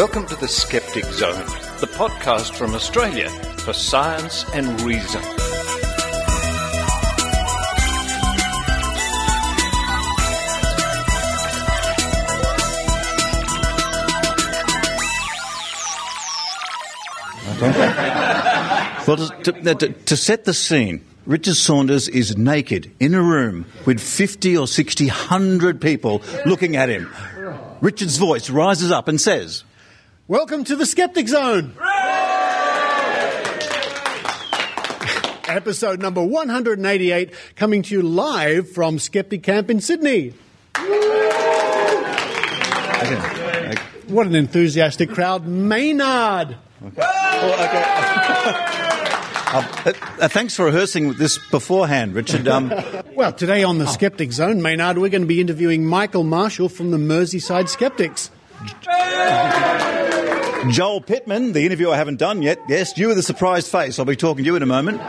Welcome to the Skeptic Zone, the podcast from Australia for science and reason. Well, to set the scene, Richard Saunders is naked in a room with 50 or 60, 100 people looking at him. Richard's voice rises up and says, "Welcome to the Skeptic Zone." Episode number 188, coming to you live from Skepticamp in Sydney. What an enthusiastic crowd. Maynard. Thanks for rehearsing this beforehand, Richard. Well, today on the Skeptic Zone, Maynard, we're going to be interviewing Michael Marshall from the Merseyside Skeptics. Joel Pittman, the interview I haven't done yet. Yes, you with a surprised face. I'll be talking to you in a moment.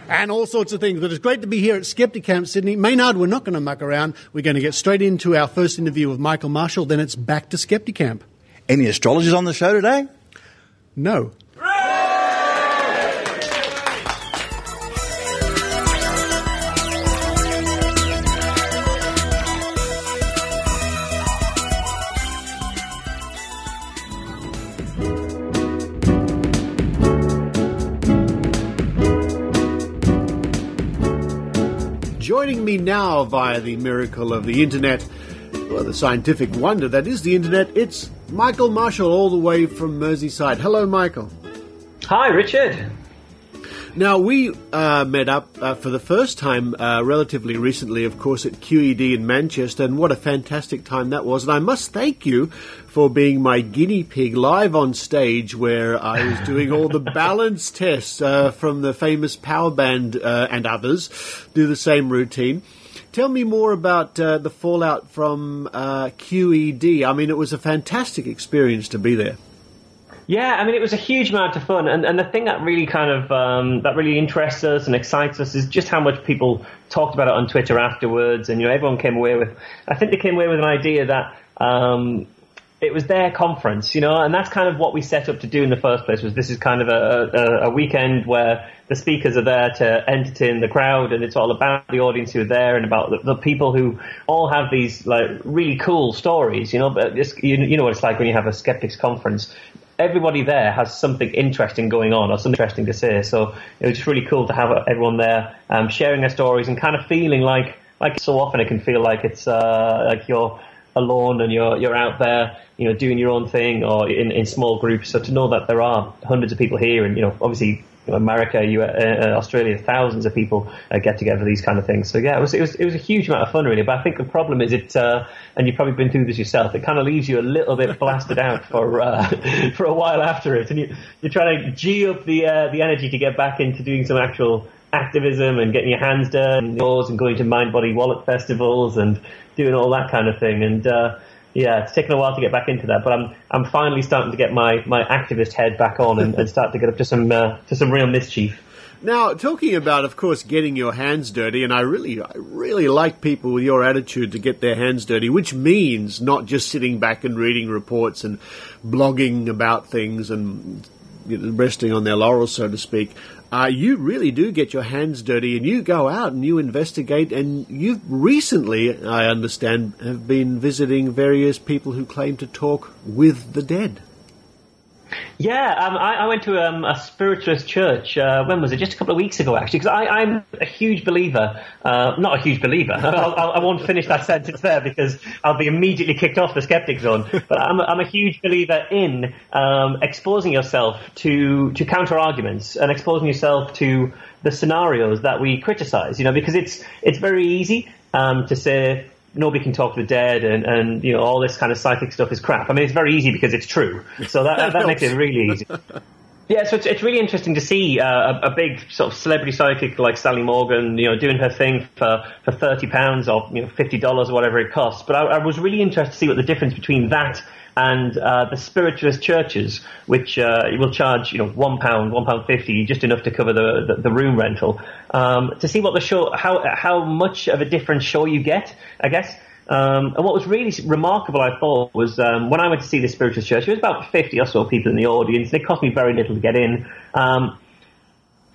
And all sorts of things. But it's great to be here at Skepticamp Sydney. Maynard, we're not going to muck around. We're going to get straight into our first interview with Michael Marshall. Then it's back to Skepticamp. Any astrologers on the show today? No. Joining me now via the miracle of the internet, well, the scientific wonder that is the internet, it's Michael Marshall all the way from Merseyside. Hello, Michael. Hi, Richard. Now, we met up for the first time relatively recently, of course, at QED in Manchester, and what a fantastic time that was. And I must thank you for being my guinea pig live on stage where I was doing all the balance tests from the famous power band and others do the same routine. Tell me more about the fallout from QED. I mean, it was a fantastic experience to be there. Yeah, I mean, it was a huge amount of fun, and the thing that really kind of that really interests us and excites us is just how much people talked about it on Twitter afterwards, and everyone came away with. I think they came away with an idea that it was their conference, and that's kind of what we set up to do in the first place. Was this is kind of a weekend where the speakers are there to entertain the crowd, and it's all about the audience who are there and about the people who all have these like really cool stories, But just, you know what it's like when you have a skeptics conference. Everybody there has something interesting going on or something interesting to say. So it was just really cool to have everyone there sharing their stories and kind of feeling like so often it can feel like it's like you're alone and you're out there, doing your own thing or in small groups. So to know that there are hundreds of people here and, obviously, America, Australia, thousands of people get together for these kind of things. So yeah, it was a huge amount of fun really. But I think the problem is and you've probably been through this yourself. It kind of leaves you a little bit blasted out for a while after it, and you're trying to G up the energy to get back into doing some actual activism and getting your hands dirty and going to mind body wallet festivals and doing all that kind of thing. And yeah, it's taken a while to get back into that, but I'm finally starting to get my activist head back on and start to get up to some real mischief. Now, talking about, of course, getting your hands dirty, and I really like people with your attitude to get their hands dirty, which means not just sitting back and reading reports and blogging about things and resting on their laurels, so to speak. You really do get your hands dirty and you go out and you investigate, and you've recently, I understand, have been visiting various people who claim to talk with the dead. Yeah, I went to a spiritualist church, when was it? Just a couple of weeks ago, actually, because I'm a huge believer, not a huge believer, I won't finish that sentence there because I'll be immediately kicked off the Skeptic Zone, but I'm a huge believer in exposing yourself to counter-arguments and exposing yourself to the scenarios that we criticize, because it's very easy to say, nobody can talk to the dead and all this kind of psychic stuff is crap. I mean, it's very easy because it's true. So that makes it really easy. Yeah, so it's really interesting to see a big sort of celebrity psychic like Sally Morgan, doing her thing for £30 or $50 or whatever it costs. But I was really interested to see what the difference between that and the spiritualist churches, which will charge £1, £1.50, just enough to cover the room rental, to see what the show, how much of a different show you get, I guess. And what was really remarkable, I thought, was when I went to see the Spiritualist Church, there was about 50 or so people in the audience. It cost me very little to get in.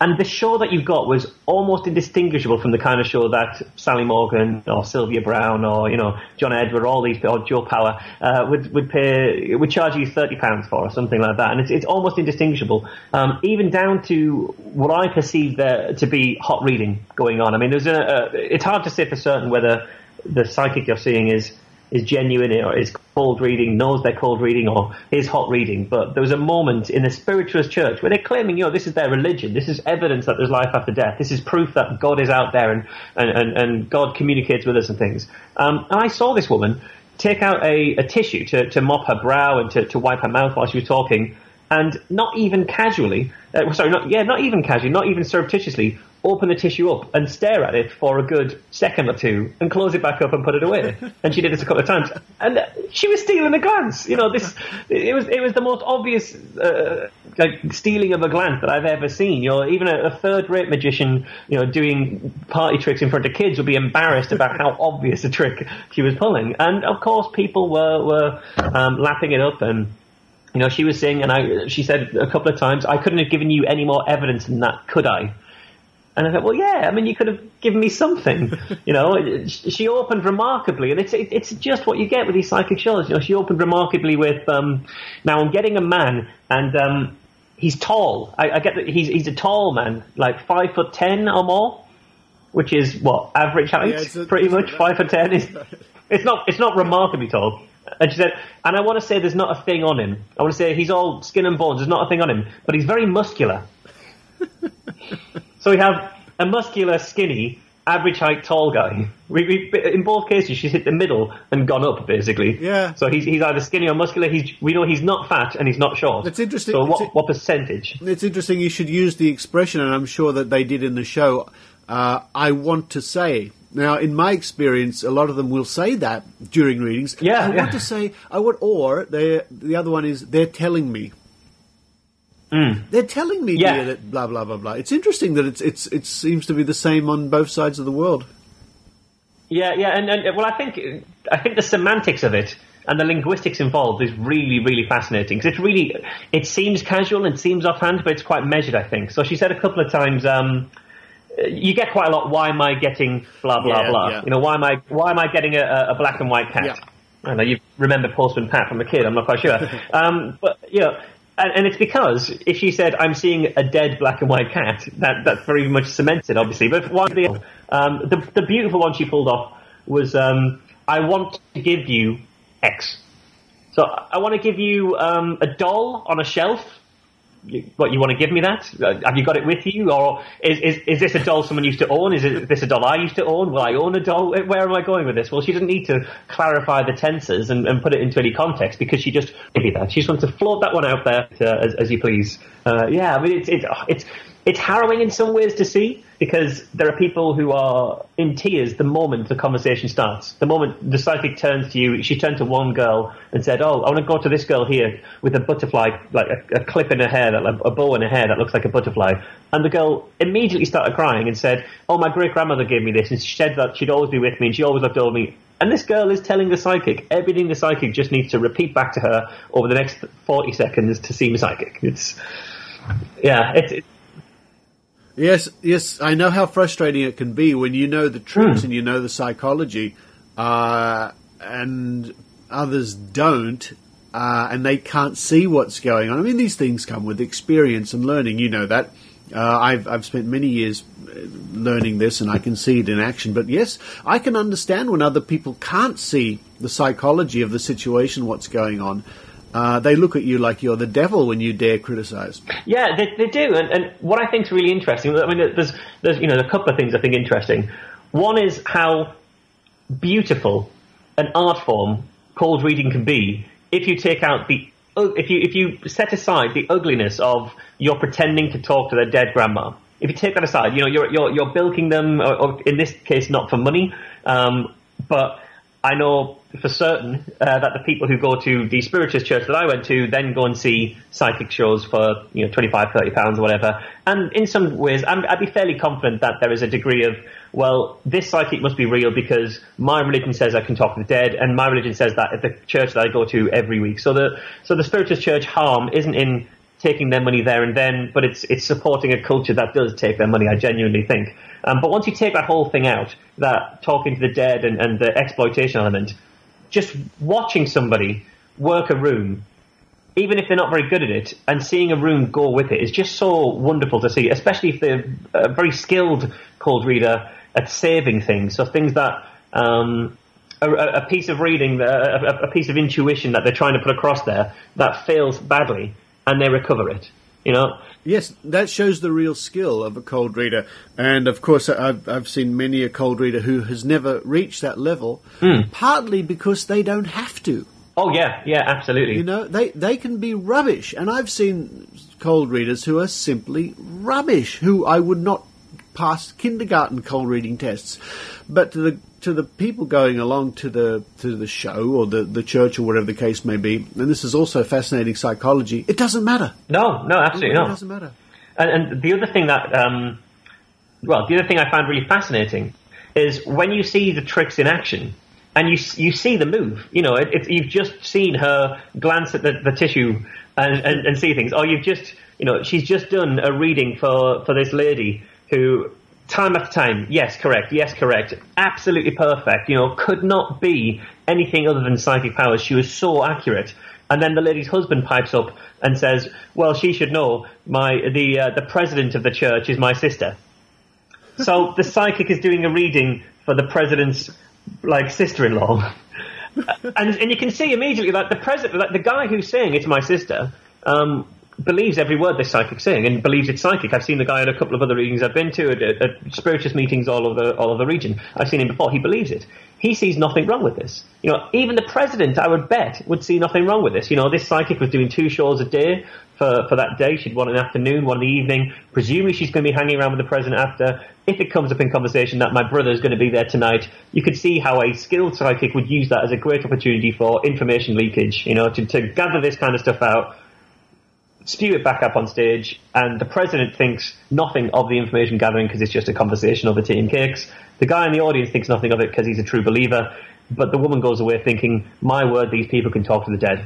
And the show that you got was almost indistinguishable from the kind of show that Sally Morgan or Sylvia Brown or, John Edward, all these, or Joe Power would charge you £30 for, or something like that. And it's almost indistinguishable, even down to what I perceive there to be hot reading going on. I mean, it's hard to say for certain whether the psychic you're seeing is genuine or is cold reading, knows they're cold reading, or is hot reading. But there was a moment in the Spiritualist Church where they're claiming, this is their religion. This is evidence that there's life after death. This is proof that God is out there and God communicates with us and things. And I saw this woman take out a tissue to mop her brow and to wipe her mouth while she was talking, and not even casually, not even surreptitiously, open the tissue up and stare at it for a good second or two and close it back up and put it away. And she did this a couple of times. And she was stealing a glance. It was the most obvious stealing of a glance that I've ever seen. Even a third-rate magician, doing party tricks in front of kids would be embarrassed about how obvious a trick she was pulling. And, of course, people were lapping it up, and she was saying, and she said a couple of times, I couldn't have given you any more evidence than that, could I? And I thought, well, yeah, I mean, you could have given me something. She opened remarkably, and it's just what you get with these psychic shows. She opened remarkably with, now I'm getting a man, and he's tall. I get that he's a tall man, like 5'10" or more, which is what, average height, pretty much. 5'10". It's not remarkably tall. And she said, and I want to say there's not a thing on him. I want to say he's all skin and bones. There's not a thing on him, but he's very muscular. So we have a muscular, skinny, average height, tall guy. We in both cases, she's hit the middle and gone up, basically. Yeah. So he's either skinny or muscular. We know he's not fat and he's not short. It's interesting. So what percentage? It's interesting you should use the expression, and I'm sure that they did in the show, I want to say. Now, in my experience, a lot of them will say that during readings. Yeah. Want to say, or the other one is, they're telling me. They're telling me, dear, that blah, blah, blah, blah. It's interesting that it seems to be the same on both sides of the world. Yeah, and well, I think the semantics of it and the linguistics involved is really, really fascinating, because it seems casual and seems offhand, but it's quite measured, I think. So she said a couple of times, you get quite a lot, why am I getting blah, blah, blah? Yeah. Why am I getting a black and white cat? Yeah. I don't know, you remember Postman Pat from a kid, I'm not quite sure. But, and it's because if she said, I'm seeing a dead black and white cat, that's very much cemented, obviously. But the beautiful one she pulled off was, I want to give you X. So I want to give you a doll on a shelf. What, you want to give me that? Have you got it with you? Or is this a doll someone used to own? Is this a doll I used to own? Will I own a doll? Where am I going with this? Well, she didn't need to clarify the tenses and put it into any context, because she just gave you that. She just wants to float that one out there as you please. I mean, it's harrowing in some ways to see, because there are people who are in tears the moment the conversation starts. The moment the psychic turns to you, she turned to one girl and said, I want to go to this girl here with a butterfly, like a clip in her hair, a bow in her hair that looks like a butterfly. And the girl immediately started crying and said, my great-grandmother gave me this, and she said that she'd always be with me and she always looked over me. And this girl is telling the psychic everything the psychic just needs to repeat back to her over the next 40 seconds to seem psychic. Yes, I know how frustrating it can be when you know the tricks and you know the psychology, and others don't, and they can't see what's going on. I mean, these things come with experience and learning. You know that. I've spent many years learning this, and I can see it in action. But yes, I can understand when other people can't see the psychology of the situation, what's going on. They look at you like you're the devil when you dare criticize. Yeah, they do. And what I think is really interesting, I mean, there's a couple of things I think interesting. One is how beautiful an art form cold reading can be if you take out if you set aside the ugliness of you're pretending to talk to their dead grandma. If you take that aside, you're bilking them, or in this case, not for money, but I know for certain that the people who go to the Spiritualist church that I went to then go and see psychic shows for £25, £30 or whatever. And in some ways, I'd be fairly confident that there is a degree of well, this psychic must be real because my religion says I can talk to the dead, and my religion says that at the church that I go to every week. So the Spiritualist Church harm isn't in taking their money there and then, but it's supporting a culture that does take their money, I genuinely think. But once you take that whole thing out, that talking to the dead and the exploitation element, just watching somebody work a room, even if they're not very good at it, and seeing a room go with it is just so wonderful to see, especially if they're a very skilled cold reader at saving things. So things that a piece of reading, a piece of intuition that they're trying to put across there that fails badly, and they recover it, Yes, that shows the real skill of a cold reader. And, of course, I've seen many a cold reader who has never reached that level, partly because they don't have to. Oh, yeah, absolutely. They can be rubbish. And I've seen cold readers who are simply rubbish, who I would not pass kindergarten cold reading tests. But to the people going along to the show or the church or whatever the case may be, and this is also fascinating psychology, it doesn't matter. No, absolutely not. It doesn't matter. And the other thing that, the other thing I find really fascinating is when you see the tricks in action, and you see the move. You've just seen her glance at the tissue and see things. Or you've just, she's just done a reading for this lady who, time after time, yes, correct, absolutely perfect, could not be anything other than psychic powers. She was so accurate. And then the lady's husband pipes up and says, well, she should know, the president of the church is my sister. So the psychic is doing a reading for the president's sister-in-law, and you can see immediately that the president, the guy who's saying it's my sister, believes every word this psychic's saying and believes it's psychic. I've seen the guy at a couple of other readings I've been to at spiritualist meetings all over the region. I've seen him before. He believes it. He sees nothing wrong with this. Even the president, I would bet, would see nothing wrong with this. This psychic was doing 2 shows a day for that day. She'd one in the afternoon, one in the evening. Presumably she's going to be hanging around with the president after. If it comes up in conversation that my brother's going to be there tonight, you could see how a skilled psychic would use that as a great opportunity for information leakage, to gather this kind of stuff out, spew it back up on stage, and the president thinks nothing of the information gathering because it's just a conversation over tea and cakes. The guy in the audience thinks nothing of it because he's a true believer, but the woman goes away thinking, my word, these people can talk to the dead.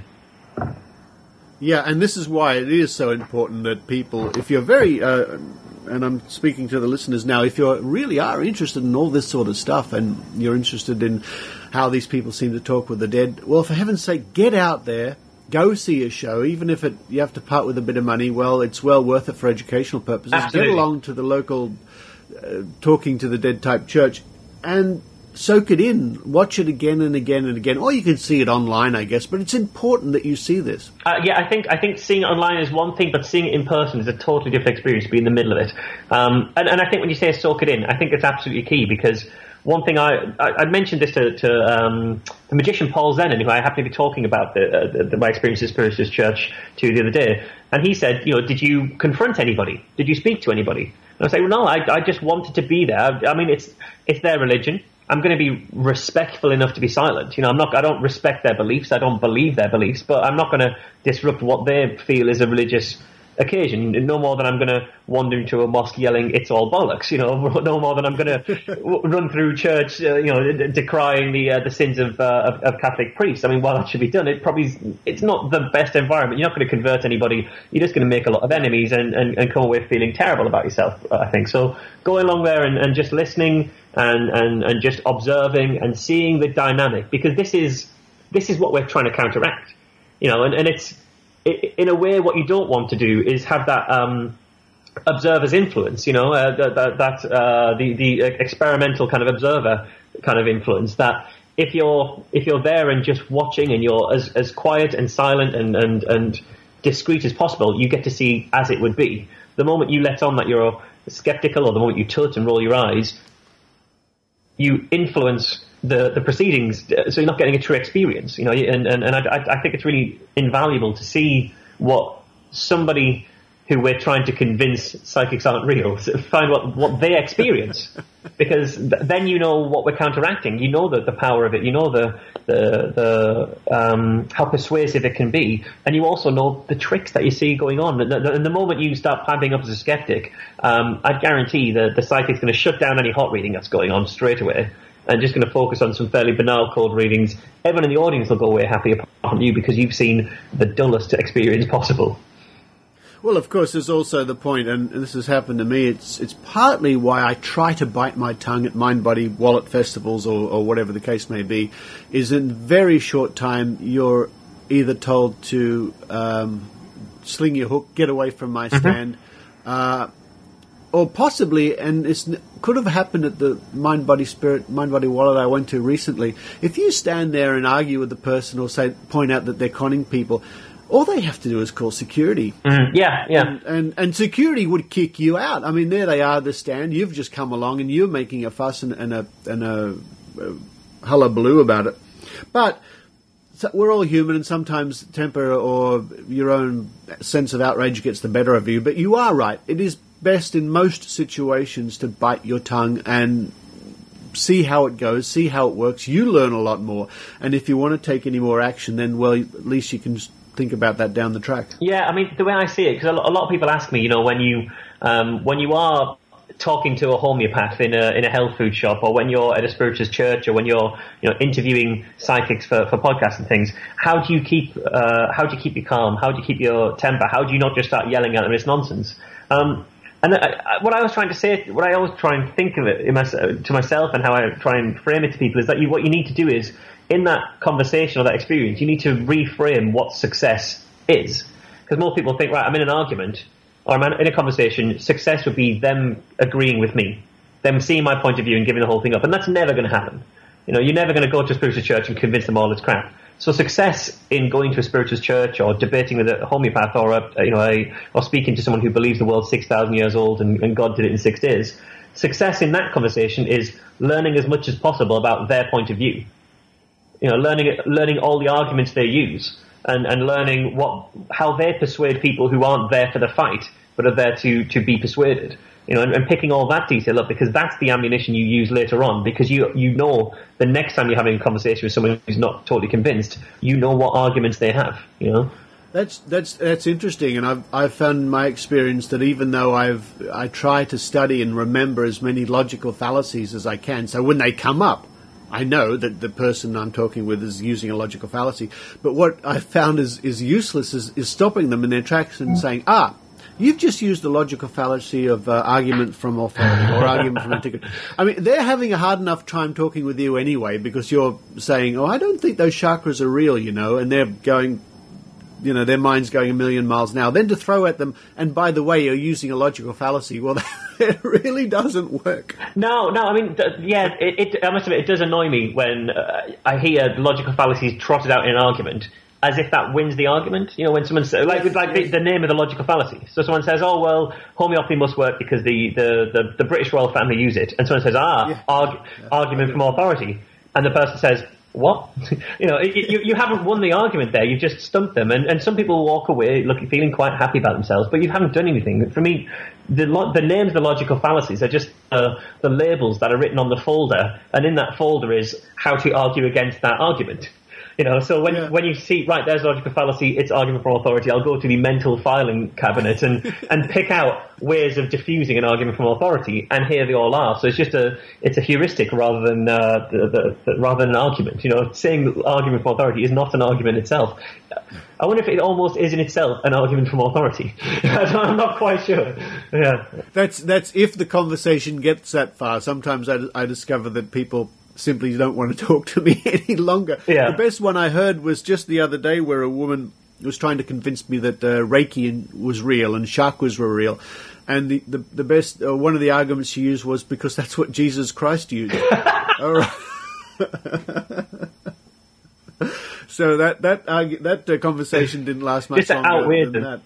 Yeah, and this is why it is so important that people, if you're very, and I'm speaking to the listeners now, if you really are interested in all this sort of stuff and you're interested in how these people seem to talk with the dead, well, for heaven's sake, get out there, go see a show, even if you have to part with a bit of money, well, it's well worth it for educational purposes. Absolutely. Get along to the local talking to the dead type church and soak it in, watch it again and again and again, or you can see it online, I guess, but it's important that you see this. I think seeing it online is one thing, but seeing it in person is a totally different experience to be in the middle of it. And I think when you say soak it in, I think it's absolutely key, because one thing I mentioned this to the magician Paul Zenon, who I happened to be talking about my experience at Spiritualist Church to the other day, and he said, did you confront anybody? Did you speak to anybody? And I say, well, no, I just wanted to be there. I mean, it's their religion. I'm going to be respectful enough to be silent. I don't respect their beliefs. I don't believe their beliefs, but I'm not going to disrupt what they feel is a religious occasion. No more than I'm going to wander into a mosque yelling, "It's all bollocks." No more than I'm going to run through church, decrying the sins of Catholic priests. I mean, while that should be done, it's not the best environment. You're not going to convert anybody. You're just going to make a lot of enemies and come away feeling terrible about yourself, I think. So going along there and just listening and just observing and seeing the dynamic, because this is what we're trying to counteract, and it's in a way what you don't want to do is have that observer's influence, the experimental kind of observer kind of influence, that if you're there and just watching and you're as quiet and silent and discreet as possible, you get to see as it would be. The moment you let on that you're skeptical, or the moment you tut and roll your eyes, you influence the proceedings, so you're not getting a true experience, and I think it's really invaluable to see what somebody who we're trying to convince psychics aren't real, so find what they experience, because then you know what we're counteracting. You know the power of it. You know the how persuasive it can be, and you also know the tricks that you see going on. And the moment you start piping up as a skeptic, I guarantee the psychic's going to shut down any hot reading that's going on straight away, and just going to focus on some fairly banal cold readings. Everyone in the audience will go away happy apart from you, because you've seen the dullest experience possible. Well, of course, there's also the point, and this has happened to me, it's partly why I try to bite my tongue at Mind Body Wallet festivals or whatever the case may be, is in very short time you're either told to sling your hook, get away from my stand, or possibly, and it could have happened at the Mind Body Wallet I went to recently, if you stand there and argue with the person or point out that they're conning people, all they have to do is call security. Yeah. And security would kick you out. I mean, there they are at the stand. You've just come along and you're making a fuss and a hullabaloo about it. But we're all human, and sometimes temper or your own sense of outrage gets the better of you. But you are right. It is best in most situations to bite your tongue and see how it goes, see how it works. You learn a lot more. And if you want to take any more action, then, well, at least you can think about that down the track. Yeah, I mean, the way I see it, because a lot of people ask me, when you are talking to a homeopath in a health food shop, or when you're at a spiritualist church, or when you're interviewing psychics for podcasts and things, how do you keep you calm? How do you keep your temper? How do you not just start yelling at them? It's nonsense. What I was trying to say, what I always try and think of it to myself, and how I try and frame it to people, is that what you need to do is, in that conversation or that experience, you need to reframe what success is. Because most people think, right, I'm in an argument, or I'm in a conversation, success would be them agreeing with me, them seeing my point of view and giving the whole thing up. And that's never going to happen. You're never going to go to a spiritual church and convince them all it's crap. So success in going to a spiritual church, or debating with a homeopath, or speaking to someone who believes the world's 6,000 years old and God did it in 6 days, success in that conversation is learning as much as possible about their point of view. Learning all the arguments they use, and learning how they persuade people who aren't there for the fight, but are there to be persuaded. And picking all that detail up, because that's the ammunition you use later on, because you know the next time you're having a conversation with someone who's not totally convinced, you know what arguments they have. That's interesting, and I've found in my experience that even though I try to study and remember as many logical fallacies as I can, so when they come up, I know that the person I'm talking with is using a logical fallacy. But what I found is useless is stopping them in their tracks and saying, you've just used the logical fallacy of argument from authority or argument from antiquity. I mean, they're having a hard enough time talking with you anyway, because you're saying, I don't think those chakras are real, and they're going, their mind's going a million miles an hour. Then to throw at them, and by the way, you're using a logical fallacy, well, it really doesn't work. No, I mean, I must admit, it does annoy me when I hear logical fallacies trotted out in an argument, as if that wins the argument. When someone says, the name of the logical fallacy. So someone says, oh, well, homeopathy must work because the British royal family use it. And someone says, argument from authority. And the person says, what? You haven't won the argument there. You've just stumped them. And some people walk away feeling quite happy about themselves, but you haven't done anything. For me, the names, the logical fallacies, are just the labels that are written on the folder. And in that folder is how to argue against that argument. So when you see, right, there's logical fallacy, it's argument from authority, I'll go to the mental filing cabinet and pick out ways of diffusing an argument from authority, and here they all are. So it's just a heuristic rather than rather than an argument. Saying argument from authority is not an argument itself. I wonder if it almost is in itself an argument from authority. I'm not quite sure. Yeah, that's if the conversation gets that far. Sometimes I discover that people simply don't want to talk to me any longer. Yeah. The best one I heard was just the other day, where a woman was trying to convince me that Rachie was real and chakras were real. And the best, one of the arguments she used was because that's what Jesus Christ used. All right. So that conversation didn't last much longer than that.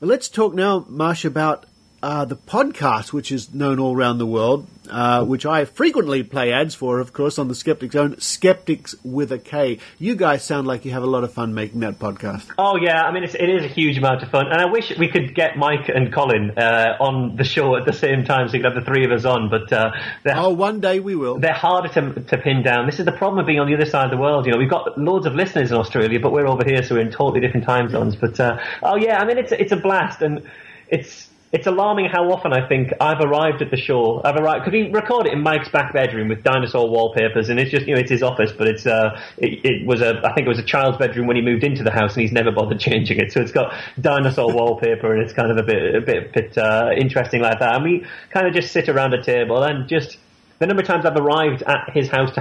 But let's talk now, Marsh, about the podcast, which is known all around the world, which I frequently play ads for, of course, on the Skeptic Zone, Skeptics with a K. You guys sound like you have a lot of fun making that podcast. Oh, yeah. I mean, it is a huge amount of fun. And I wish we could get Mike and Colin on the show at the same time so we could have the three of us on. But one day we will. They're harder to pin down. This is the problem of being on the other side of the world. You know, we've got loads of listeners in Australia, but we're over here, so we're in totally different time zones. But, I mean, it's a blast. And it's alarming how often I think I've arrived at the show. Because we record it in Mike's back bedroom with dinosaur wallpapers, and it's just, it's his office, but I think it was a child's bedroom when he moved into the house, and he's never bothered changing it. So it's got dinosaur wallpaper, and it's kind of a bit interesting like that. And we kind of just sit around a table, and just the number of times I've arrived at his house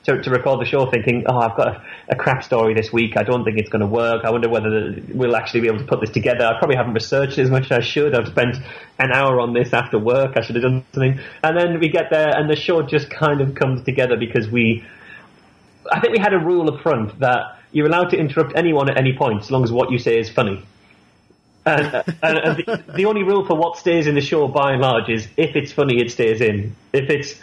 to record the show thinking, I've got a crap story this week. I don't think it's going to work. I wonder whether we'll actually be able to put this together. I probably haven't researched it as much as I should. I've spent an hour on this after work. I should have done something. And then we get there and the show just kind of comes together because I think we had a rule up front that you're allowed to interrupt anyone at any point as long as what you say is funny. And the only rule for what stays in the show, by and large, is if it's funny, it stays in. If it's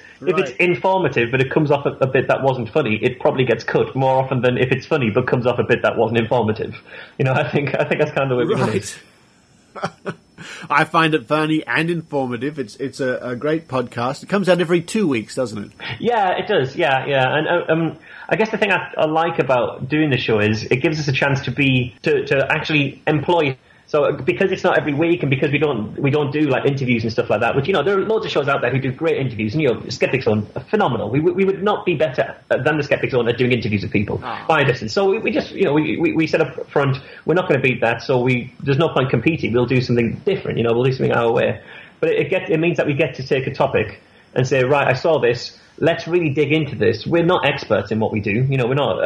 informative, but it comes off a bit that wasn't funny, it probably gets cut more often than if it's funny, but comes off a bit that wasn't informative. I think that's kind of the way we run it. I find it funny and informative. It's a great podcast. It comes out every 2 weeks, doesn't it? Yeah, it does. Yeah. And I guess the thing I like about doing the show is it gives us a chance to actually employ. So because it's not every week, and because we don't do like interviews and stuff like that, which there are loads of shows out there who do great interviews, and Skeptic Zone are phenomenal. We would not be better than the Skeptic Zone at doing interviews with people by a distance. So we just we set up front. We're not going to beat that. So there's no point competing. We'll do something different. We'll do something our way. But it means that we get to take a topic and say, right, I saw this. Let's really dig into this. We're not experts in what we do. We're not.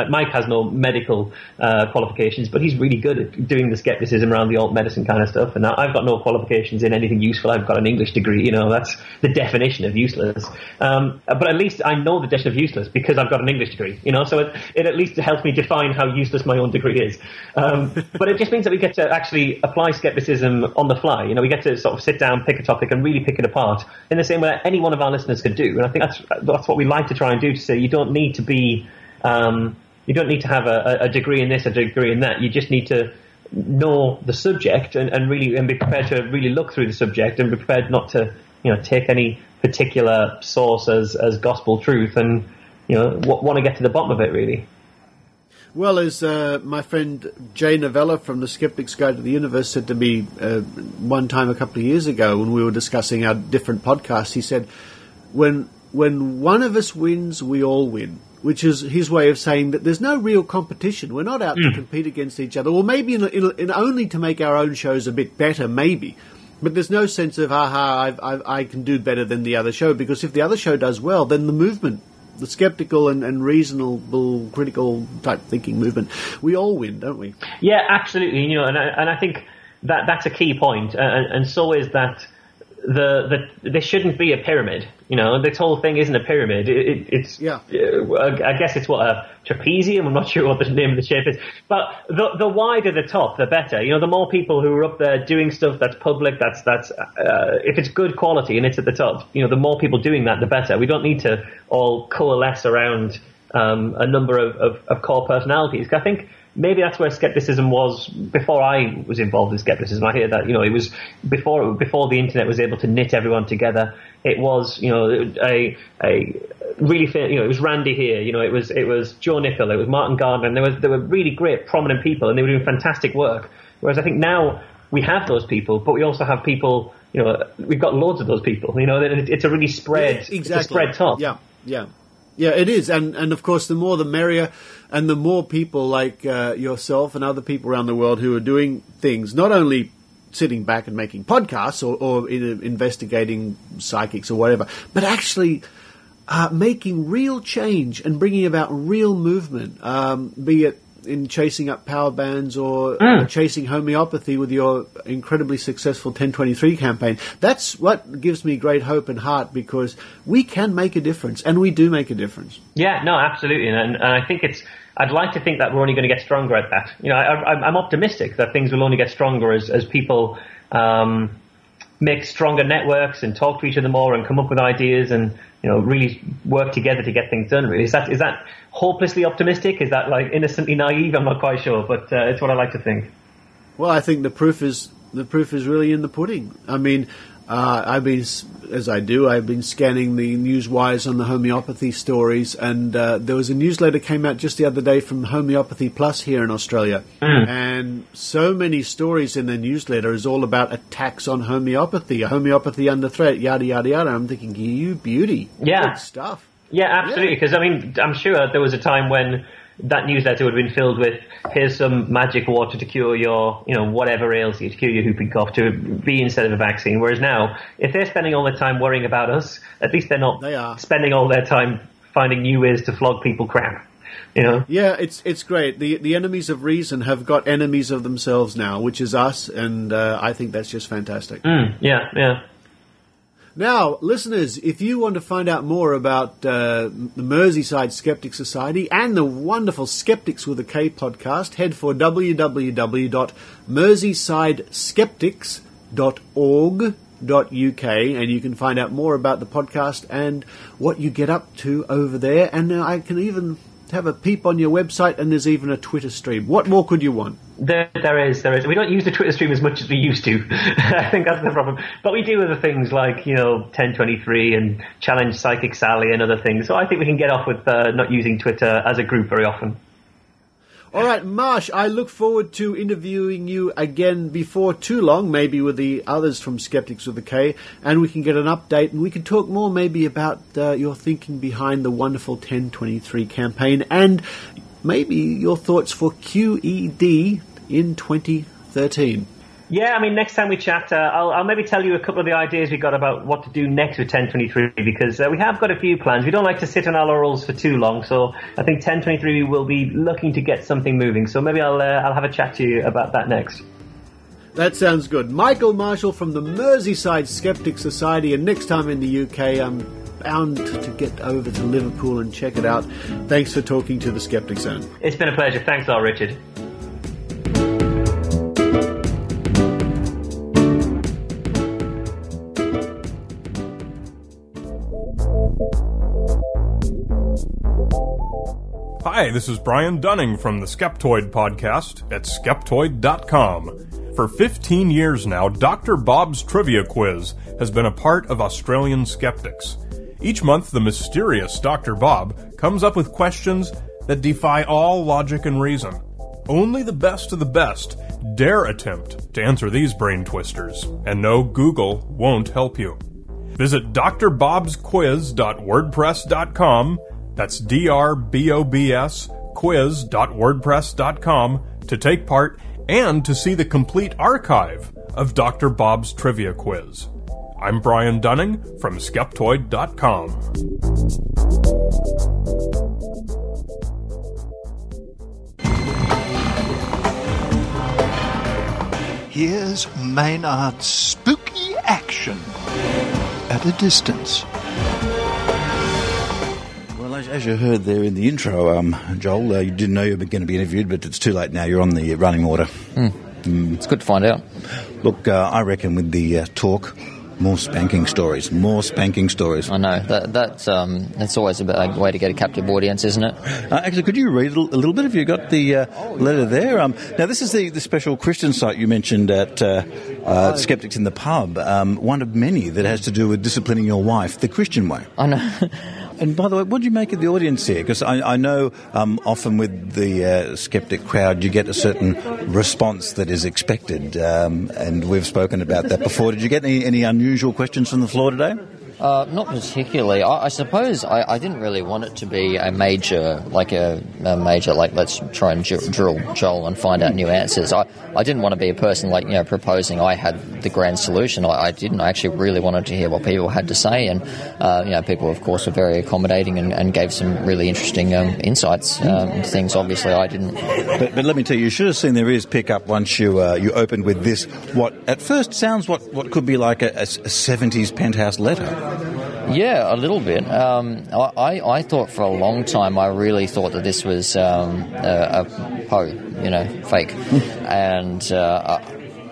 Mike has no medical qualifications, but he's really good at doing the skepticism around the alt medicine kind of stuff. And I've got no qualifications in anything useful. I've got an English degree. That's the definition of useless. But at least I know the definition of useless because I've got an English degree. So it at least helps me define how useless my own degree is. But it just means that we get to actually apply skepticism on the fly. We get to sort of sit down, pick a topic, and really pick it apart in the same way that any one of our listeners could do. And I think that's what we like to try and do, to say you don't need to be you don't need to have a degree in this, a degree in that. You just need to know the subject and be prepared to really look through the subject and be prepared not to take any particular source as gospel truth, and want to get to the bottom of it really. Well, as my friend Jay Novella from the Skeptic's Guide to the Universe said to me one time a couple of years ago when we were discussing our different podcasts, he said, when one of us wins, we all win, which is his way of saying that there's no real competition. We're not out to compete against each other, or maybe in only to make our own shows a bit better, maybe. But there's no sense of, I can do better than the other show, because if the other show does well, then the movement, the skeptical and reasonable, critical type thinking movement, we all win, don't we? Yeah, absolutely. And I think that's a key point, and so is that there shouldn't be a pyramid. This whole thing isn't a pyramid. I guess it's what, a trapezium. I'm not sure what the name of the shape is. But the wider the top, the better. The more people who are up there doing stuff that's public, that's if it's good quality and it's at the top, the more people doing that, the better. We don't need to all coalesce around a number of core personalities. I think maybe that's where skepticism was before I was involved in skepticism. I hear that, it was before the internet was able to knit everyone together. It was, a really, it was Randy here, it was Joe Nichol, it was Martin Gardner, and there were really great, prominent people, and they were doing fantastic work. Whereas I think now we have those people, but we also have people, we've got loads of those people, it's a really spread, it's a spread top. Yeah, it is, and of course, the more the merrier, and the more people like yourself and other people around the world who are doing things, not only sitting back and making podcasts or investigating psychics or whatever, but actually making real change and bringing about real movement, be it in chasing up power bands or chasing homeopathy with your incredibly successful 1023 campaign. That's what gives me great hope and heart, because we can make a difference, and we do make a difference. Yeah, no, absolutely. And I think I'd like to think that we're only going to get stronger at that. I'm optimistic that things will only get stronger as people make stronger networks and talk to each other more and come up with ideas and, really work together to get things done. Really, is that hopelessly optimistic? Is that like innocently naive? I'm not quite sure, but it's what I like to think. Well, I think the proof is really in the pudding. I mean, I've been scanning the news wires on the homeopathy stories, and there was a newsletter came out just the other day from Homeopathy Plus here in Australia, and so many stories in the newsletter is all about attacks on homeopathy under threat, yada yada yada. I'm thinking, you beauty, good stuff. Yeah, absolutely. Because I'm sure there was a time when that newsletter would have been filled with, here's some magic water to cure your, whatever ails you, to cure your whooping cough, to be instead of a vaccine. Whereas now, if they're spending all their time worrying about us, at least they're not spending all their time finding new ways to flog people crap. Yeah, it's great. The enemies of reason have got enemies of themselves now, which is us, and I think that's just fantastic. Yeah. Now, listeners, if you want to find out more about the Merseyside Skeptics Society and the wonderful Skeptics with a K podcast, head for www.merseysideskeptics.org.uk, and you can find out more about the podcast and what you get up to over there. And I can even have a peep on your website, and there's even a Twitter stream. What more could you want? There is. We don't use the Twitter stream as much as we used to. I think that's the problem. But we do other things like, 1023 and Challenge Psychic Sally and other things. So I think we can get off with not using Twitter as a group very often. All right, Marsh, I look forward to interviewing you again before too long, maybe with the others from Skeptics with a K, and we can get an update and we can talk more maybe about your thinking behind the wonderful 1023 campaign and maybe your thoughts for QED in 2013. Yeah, next time we chat, I'll maybe tell you a couple of the ideas we got about what to do next with 1023, because we have got a few plans. We don't like to sit on our laurels for too long, so I think 1023 will be looking to get something moving. So maybe I'll have a chat to you about that next. That sounds good. Michael Marshall from the Merseyside Skeptics Society, and next time in the UK, I'm bound to get over to Liverpool and check it out. Thanks for talking to the Skeptic Zone. It's been a pleasure. Thanks a lot, Richard. Hi, this is Brian Dunning from the Skeptoid podcast at Skeptoid.com. For 15 years now, Dr. Bob's Trivia Quiz has been a part of Australian skeptics. Each month, the mysterious Dr. Bob comes up with questions that defy all logic and reason. Only the best of the best dare attempt to answer these brain twisters, and no, Google won't help you. Visit drbobsquiz.wordpress.com. That's DRBOBS quiz.wordpress.com to take part and to see the complete archive of Dr. Bob's Trivia Quiz. I'm Brian Dunning from Skeptoid.com. Here's Maynard's spooky action at a distance. As you heard there in the intro, Joel, you didn't know you were going to be interviewed, but it's too late now. You're on the running order. It's good to find out. Look, I reckon with the talk, more spanking stories. I know. That's always a way to get a captive audience, isn't it? Actually, could you read a little bit? Have you got the letter there? Now, this is the special Christian site you mentioned at Skeptics in the Pub, one of many that has to do with disciplining your wife the Christian way. I know. And by the way, what do you make of the audience here? Because I know often with the skeptic crowd, you get a certain response that is expected, and we've spoken about that before. Did you get any unusual questions from the floor today? Not particularly. I suppose I didn't really want it to be a major, let's try and drill Joel and find out new answers. I didn't want to be a person proposing I had the grand solution. I didn't. I actually really wanted to hear what people had to say, and people, of course, were very accommodating and gave some really interesting insights into things. Obviously, I didn't. But let me tell you, you should have seen their ears pick up once you opened with this. What at first sounds what could be like a 70s penthouse letter. Yeah, a little bit. I thought for a long time, I really thought that this was a fake. And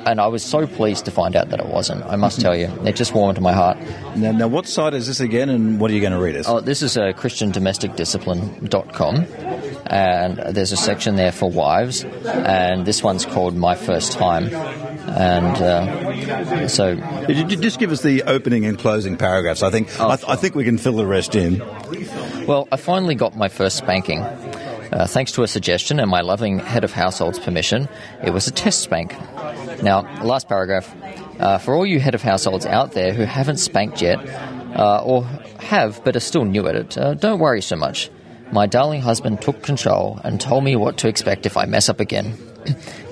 And I was so pleased to find out that it wasn't, I must tell you. It just warmed my heart. Now, what site is this again, and what are you going to read us? Oh, this is ChristianDomesticDiscipline.com, and there's a section there for wives, and this one's called My First Time. And so... Did you just give us the opening and closing paragraphs? I think I think we can fill the rest in. Well, I finally got my first spanking. Thanks to a suggestion and my loving head of household's permission, it was a test spank. Now, last paragraph. For all you head of households out there who haven't spanked yet, or have but are still new at it, don't worry so much. My darling husband took control and told me what to expect if I mess up again.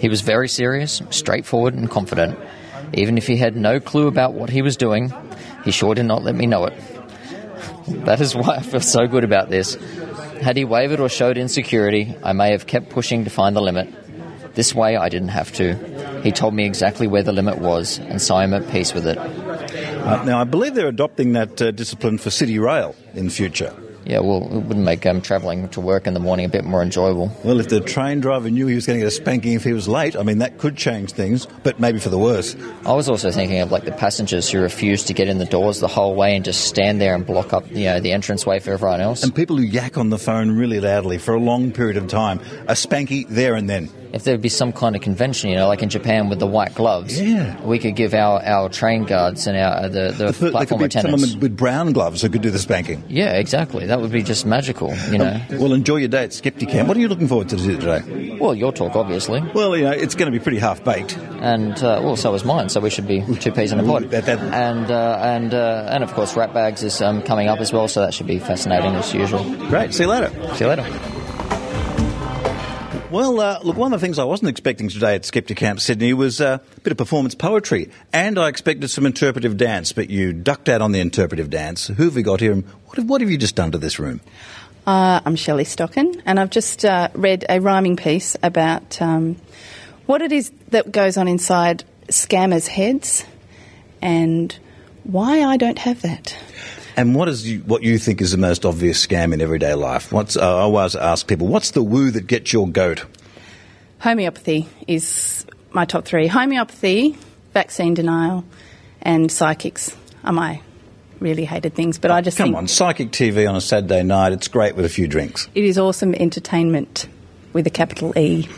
He was very serious, straightforward and confident. Even if he had no clue about what he was doing, he sure did not let me know it. That is why I feel so good about this. Had he wavered or showed insecurity, I may have kept pushing to find the limit. This way I didn't have to. He told me exactly where the limit was, and so I'm at peace with it. Now, I believe they're adopting that discipline for City Rail in future. Yeah, well, it wouldn't make travelling to work in the morning a bit more enjoyable. Well, if the train driver knew he was going to get a spanking if he was late, I mean, that could change things, but maybe for the worse. I was also thinking of, like, the passengers who refuse to get in the doors the whole way and just stand there and block up, the entranceway for everyone else. And people who yak on the phone really loudly for a long period of time. A spanky there and then. If there would be some kind of convention, like in Japan with the white gloves, we could give our train guards and our the platform attendants... Someone with brown gloves who could do the spanking. Yeah, exactly. That would be just magical, Well, enjoy your day at Skepticamp. What are you looking forward to today? Well, your talk, obviously. Well, it's going to be pretty half-baked. And, so is mine, so we should be two peas in a pod. And of course, Rat Bags is coming up as well, so that should be fascinating as usual. Great. See you later. See you later. Well, look, one of the things I wasn't expecting today at Skepticamp Sydney was a bit of performance poetry, and I expected some interpretive dance, but you ducked out on the interpretive dance. Who have we got here, and what have you just done to this room? I'm Shelley Stocken, and I've just read a rhyming piece about what it is that goes on inside scammers' heads and why I don't have that. And what you think is the most obvious scam in everyday life? I always ask people, what's the woo that gets your goat? Homeopathy is my top three. Homeopathy, vaccine denial, and psychics are my really hated things. But I just think... Come on, psychic TV on a Saturday night, it's great with a few drinks. It is awesome entertainment with a capital E.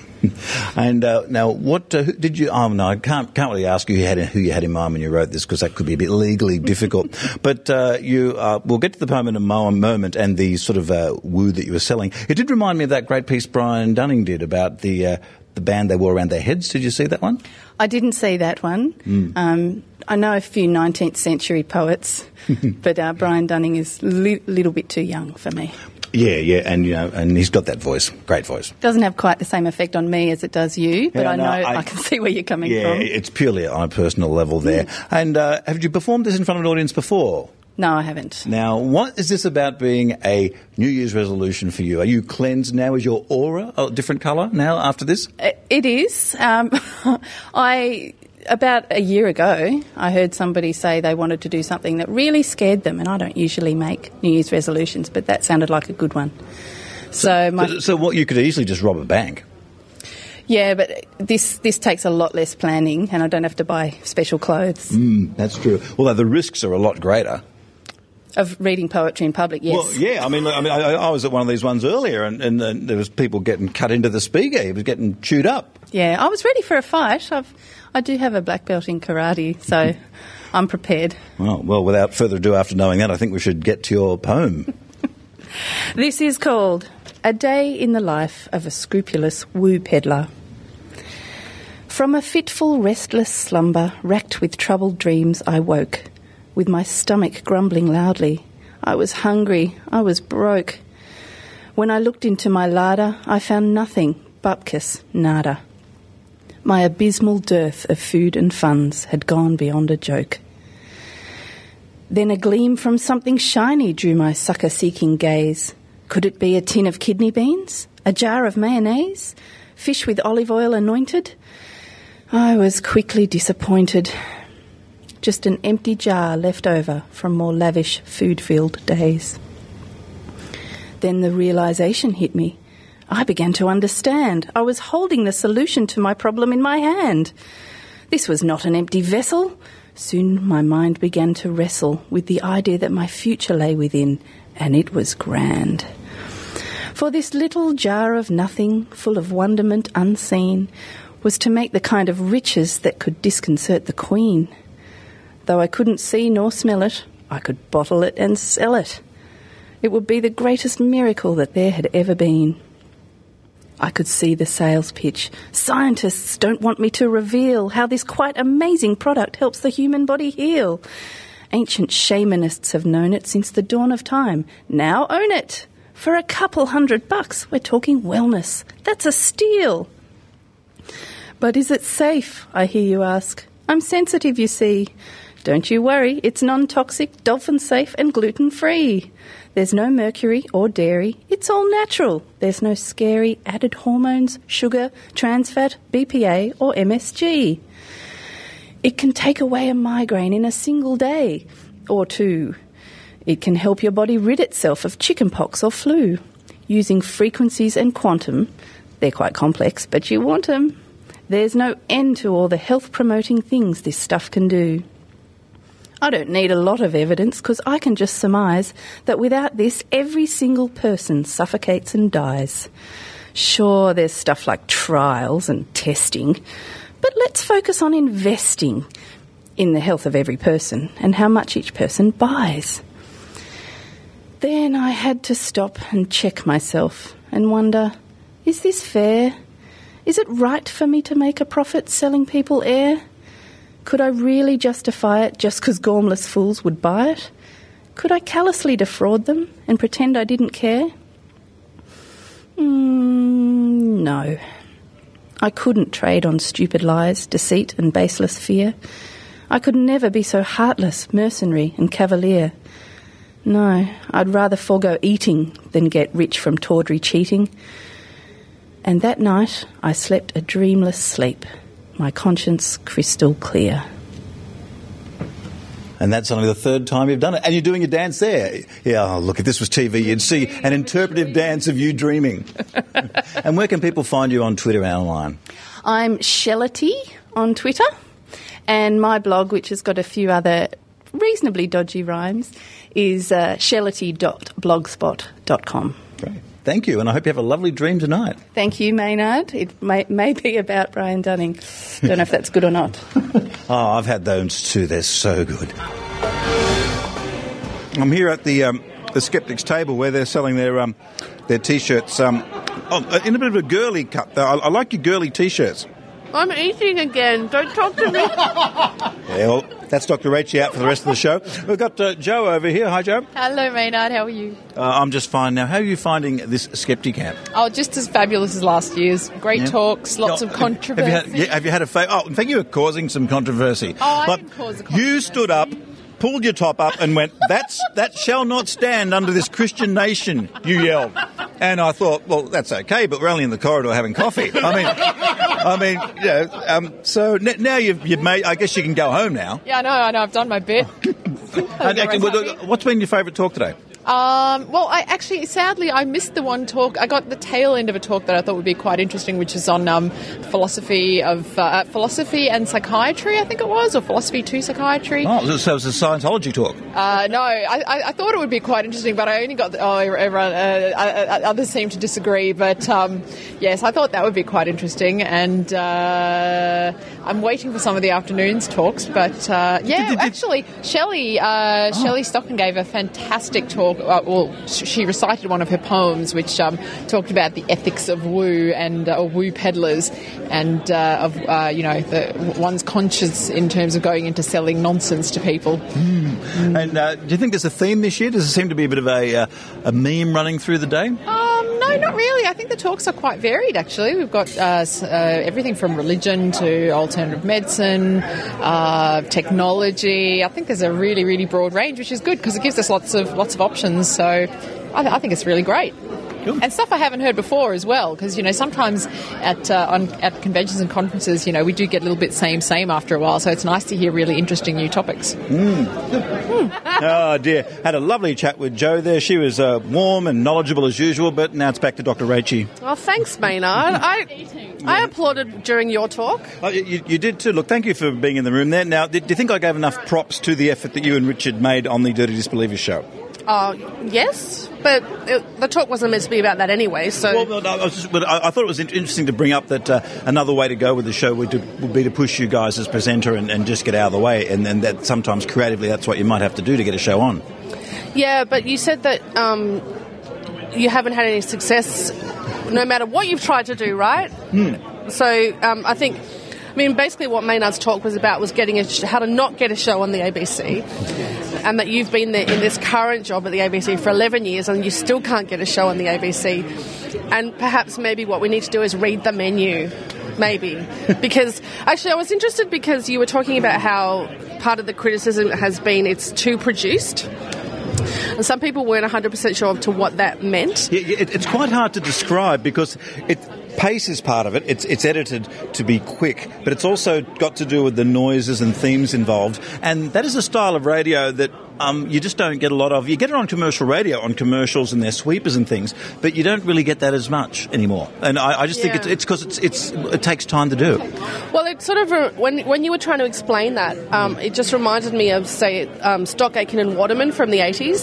And now, what did you? Oh no, I can't really ask you who you had in mind when you wrote this, because that could be a bit legally difficult. But we'll get to the poem in a moment and the sort of woo that you were selling. It did remind me of that great piece Brian Dunning did about the band they wore around their heads. Did you see that one? I didn't see that one. I know a few 19th century poets, but Brian Dunning is a little bit too young for me. Yeah, and he's got that voice, great voice. Doesn't have quite the same effect on me as it does you, but I can see where you're coming from. Yeah, it's purely on a personal level there. And have you performed this in front of an audience before? No, I haven't. Now, what is this about being a New Year's resolution for you? Are you cleansed now? Is your aura a different colour now after this? It is. About a year ago, I heard somebody say they wanted to do something that really scared them, and I don't usually make New Year's resolutions, but that sounded like a good one. So what, you could easily just rob a bank? Yeah, but this takes a lot less planning, and I don't have to buy special clothes. That's true. Although the risks are a lot greater. Of reading poetry in public, yes. Well, yeah, I was at one of these ones earlier, and there was people getting cut into the speaker. He was getting chewed up. Yeah, I was ready for a fight. I do have a black belt in karate, so I'm prepared. Well, without further ado, after knowing that, I think we should get to your poem. This is called A Day in the Life of a Scrupulous Woo Peddler. From a fitful, restless slumber, racked with troubled dreams, I woke, with my stomach grumbling loudly. I was hungry, I was broke. When I looked into my larder, I found nothing, bupkis, nada. My abysmal dearth of food and funds had gone beyond a joke. Then a gleam from something shiny drew my succour-seeking gaze. Could it be a tin of kidney beans? A jar of mayonnaise? Fish with olive oil anointed? I was quickly disappointed. Just an empty jar left over from more lavish food-filled days. Then the realisation hit me. I began to understand. I was holding the solution to my problem in my hand. This was not an empty vessel. Soon my mind began to wrestle with the idea that my future lay within, and it was grand. For this little jar of nothing, full of wonderment unseen, was to make the kind of riches that could disconcert the Queen. Though I couldn't see nor smell it, I could bottle it and sell it. It would be the greatest miracle that there had ever been. I could see the sales pitch. Scientists don't want me to reveal how this quite amazing product helps the human body heal. Ancient shamanists have known it since the dawn of time. Now own it. For a couple $100, we're talking wellness. That's a steal. But is it safe, I hear you ask? I'm sensitive, you see. Don't you worry, it's non-toxic, dolphin-safe and gluten-free. There's no mercury or dairy. It's all natural. There's no scary added hormones, sugar, trans fat, BPA or MSG. It can take away a migraine in a single day or two. It can help your body rid itself of chickenpox or flu. Using frequencies and quantum, they're quite complex, but you want them. There's no end to all the health-promoting things this stuff can do. I don't need a lot of evidence because I can just surmise that without this, every single person suffocates and dies. Sure, there's stuff like trials and testing, but let's focus on investing in the health of every person and how much each person buys. Then I had to stop and check myself and wonder, is this fair? Is it right for me to make a profit selling people air? Could I really justify it just because gormless fools would buy it? Could I callously defraud them and pretend I didn't care? No. I couldn't trade on stupid lies, deceit and baseless fear. I could never be so heartless, mercenary and cavalier. No, I'd rather forego eating than get rich from tawdry cheating. And that night I slept a dreamless sleep, my conscience crystal clear. And that's only the third time you've done it. And you're doing a dance there. Yeah, oh, look, if this was TV, you'd see an interpretive dance of you dreaming. And where can people find you on Twitter and online? I'm Shelley on Twitter. And my blog, which has got a few other reasonably dodgy rhymes, is shelley.blogspot.com. Great. Thank you, and I hope you have a lovely dream tonight. Thank you, Maynard. It may be about Brian Dunning. Don't know if that's good or not. Oh, I've had those too. They're so good. I'm here at the Skeptics table where they're selling their T-shirts in a bit of a girly cut. I like your girly T-shirts. I'm eating again. Don't talk to me. Yeah, well, that's Dr. Rachie out for the rest of the show. We've got Jo over here. Hi, Jo. Hello, Maynard. How are you? I'm just fine now. How are you finding this Skepticamp? Oh, just as fabulous as last year's. Great talks, lots of controversy. Have you had a in fact, you were causing some controversy. Oh, I didn't cause a controversy. You stood up, pulled your top up and went, that shall not stand under this Christian nation, you yelled. And I thought, well, that's okay, but we're only in the corridor having coffee. So now you've made, I guess you can go home now. Yeah, I know, I've done my bit. What's been your favourite talk today? Well, sadly, I missed the one talk. I got the tail end of a talk that I thought would be quite interesting, which is on philosophy and psychiatry, I think it was, or philosophy to psychiatry. Oh, so it was a Scientology talk? No, I thought it would be quite interesting, but I only got others seem to disagree. But yes, I thought that would be quite interesting, and I'm waiting for some of the afternoon's talks. But actually, Shelley Stocken gave a fantastic talk. She recited one of her poems, which talked about the ethics of woo and woo peddlers, and one's conscience in terms of going into selling nonsense to people. And do you think there's a theme this year? Does there seem to be a bit of a meme running through the day? No, not really. I think the talks are quite varied, actually. We've got everything from religion to alternative medicine, technology. I think there's a really, really broad range, which is good because it gives us lots of options. So I think it's really great. And stuff I haven't heard before as well, because, sometimes at conventions and conferences, we do get a little bit same after a while, so it's nice to hear really interesting new topics. Oh, dear. Had a lovely chat with Jo there. She was warm and knowledgeable as usual, but now it's back to Dr. Rachie. Well, thanks, Maynard. I applauded during your talk. Oh, you did too. Look, thank you for being in the room there. Now, do you think I gave enough props to the effort that you and Richard made on the Dirty Disbelievers show? Yes, but the talk wasn't meant to be about that anyway, so... Well, I thought it was interesting to bring up that another way to go with the show would be to push you guys as presenter and just get out of the way, and that sometimes creatively that's what you might have to do to get a show on. Yeah, but you said that you haven't had any success no matter what you've tried to do, right? So I think... basically what Maynard's talk was about was how to not get a show on the ABC, and that you've been there in this current job at the ABC for 11 years and you still can't get a show on the ABC. And perhaps maybe what we need to do is read the menu, maybe. Because, actually, I was interested because you were talking about how part of the criticism has been it's too produced. And some people weren't 100% sure to what that meant. Yeah, it's quite hard to describe because pace is part of it. It's edited to be quick, but it's also got to do with the noises and themes involved. And that is a style of radio that you just don't get a lot of. You get it on commercial radio, on commercials and their sweepers and things, but you don't really get that as much anymore. And I just think it's because it takes time to do. Well, it sort of when you were trying to explain that, it just reminded me of, say, Stocken and Waterman from the 80s.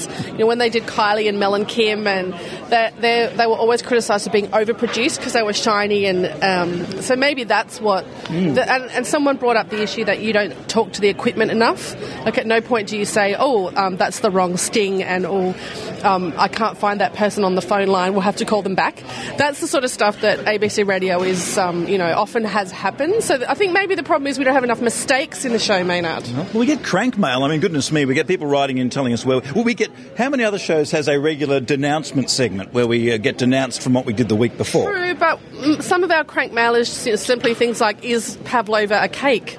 When they did Kylie and Mel and Kim, and they were always criticised for being overproduced because they were shiny, and so maybe that's what. And someone brought up the issue that you don't talk to the equipment enough. Like, at no point do you say, that's the wrong sting, and I can't find that person on the phone line, we'll have to call them back. That's the sort of stuff that ABC Radio is, often has happened. So I think maybe the problem is we don't have enough mistakes in the show, Maynard. Well, we get crank mail. I mean, goodness me, we get people writing in telling us how many other shows has a regular denouncement segment where we get denounced from what we did the week before? True, but some of our crank mail is simply things like, is pavlova a cake?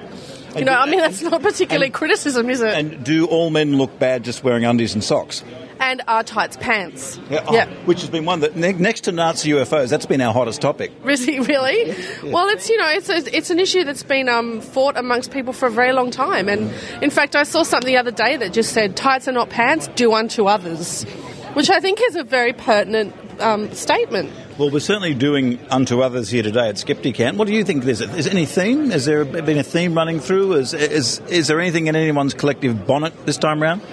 That's not particularly criticism, is it? And do all men look bad just wearing undies and socks? And are tights pants? Yeah. Which has been one that, next to Nazi UFOs, that's been our hottest topic. Really? Well, it's an issue that's been fought amongst people for a very long time. And in fact, I saw something the other day that just said, tights are not pants, do unto others, which I think is a very pertinent statement. Well, we're certainly doing unto others here today at Skepticamp. What do you think? Is there any theme? Has there been a theme running through? Is there anything in anyone's collective bonnet this time round?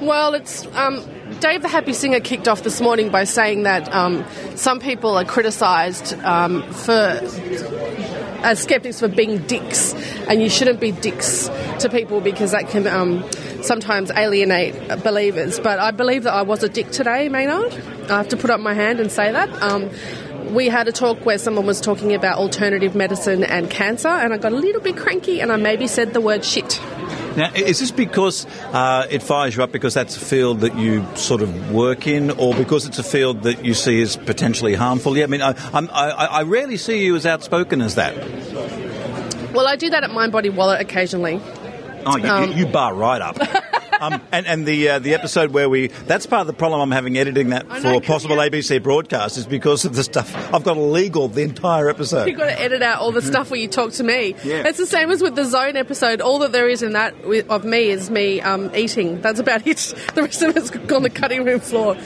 Well, it's Dave the Happy Singer kicked off this morning by saying that some people are criticised as skeptics for being dicks, and you shouldn't be dicks to people because that can sometimes alienate believers. But I believe that I was a dick today, Maynard. I have to put up my hand and say that. We had a talk where someone was talking about alternative medicine and cancer, and I got a little bit cranky and I maybe said the word shit. Now, is this because it fires you up because that's a field that you sort of work in, or because it's a field that you see as potentially harmful? Yeah, I mean, I rarely see you as outspoken as that. Well, I do that at Mind Body Wallet occasionally. Oh, you bar right up. And the episode where that's part of the problem I'm having editing that for possible ABC broadcast is because of the stuff. I've got illegal the entire episode. You've got to edit out all the stuff where you talk to me. Yeah. It's the same as with the Zone episode. All that there is in that of me is me eating. That's about it. The rest of it's on the cutting room floor.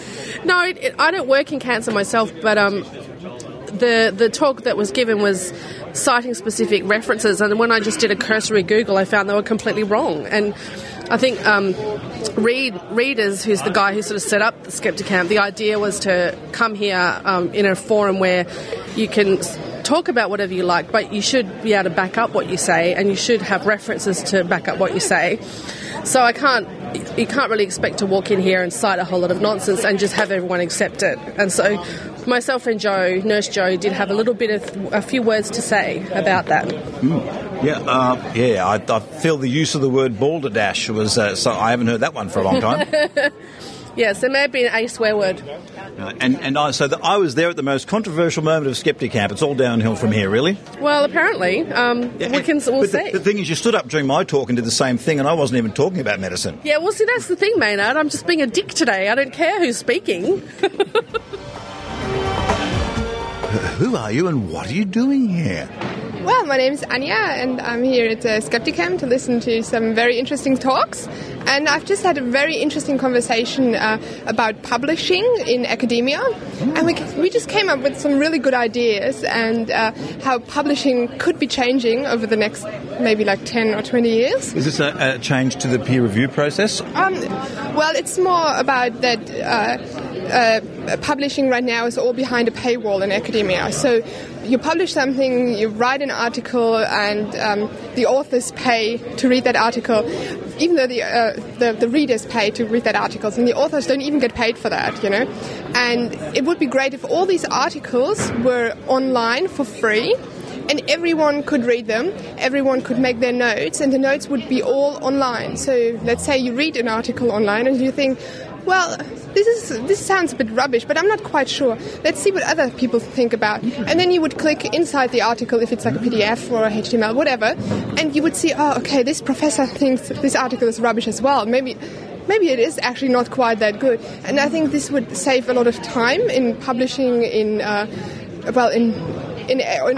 No, I don't work in cancer myself, but the talk that was given was citing specific references, and when I just did a cursory Google, I found they were completely wrong. And I think Readers, who's the guy who sort of set up the Skepticamp, the idea was to come here in a forum where you can talk about whatever you like, but you should be able to back up what you say, and you should have references to back up what you say. So you can't really expect to walk in here and cite a whole lot of nonsense and just have everyone accept it. And so myself and Nurse Joe, did have a few words to say about that. I feel the use of the word balderdash was, so I haven't heard that one for a long time. Yes, there may have been a swear word. I was there at the most controversial moment of Skepticamp. It's all downhill from here, really. Well, apparently. We'll see. The thing is, you stood up during my talk and did the same thing, and I wasn't even talking about medicine. Yeah, well, see, that's the thing, Maynard. I'm just being a dick today. I don't care who's speaking. who are you and what are you doing here? Well, my name is Anja, and I'm here at Skepticamp to listen to some very interesting talks. And I've just had a very interesting conversation about publishing in academia. And we just came up with some really good ideas and how publishing could be changing over the next maybe like 10 or 20 years. Is this a change to the peer review process? Well, it's more about that publishing right now is all behind a paywall in academia. So you publish something, you write an article, and the authors pay to read that article, even though the readers pay to read that article, and the authors don't even get paid for that, you know. And it would be great if all these articles were online for free, and everyone could read them, everyone could make their notes, and the notes would be all online. So let's say you read an article online and you think, well, this sounds a bit rubbish, but I'm not quite sure. Let's see what other people think about. And then you would click inside the article, if it's like a PDF or a HTML, whatever, and you would see, oh, okay, this professor thinks this article is rubbish as well. Maybe it is actually not quite that good. And I think this would save a lot of time in publishing in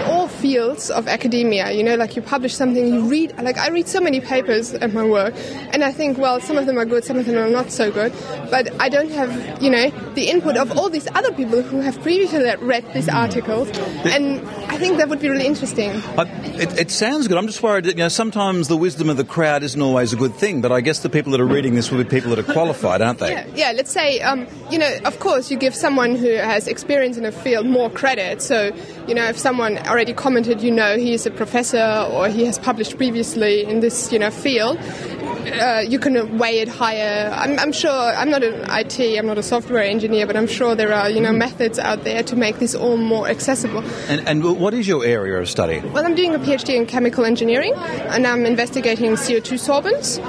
all fields of academia, you know, like you publish something, you read, like I read so many papers at my work, and I think, well, some of them are good, some of them are not so good, but I don't have, you know, the input of all these other people who have previously read these articles, and I think that would be really interesting. It sounds good. I'm just worried that, you know, sometimes the wisdom of the crowd isn't always a good thing, but I guess the people that are reading this will be people that are qualified, aren't they? Yeah, let's say, you know, of course you give someone who has experience in a field more credit, so, you know, if someone already commented, you know, he is a professor or he has published previously in this, you know, field, you can weigh it higher. I'm sure, I'm not an IT, I'm not a software engineer, but I'm sure there are, you know, methods out there to make this all more accessible. And what is your area of study? Well, I'm doing a PhD in chemical engineering, and I'm investigating CO2 sorbents,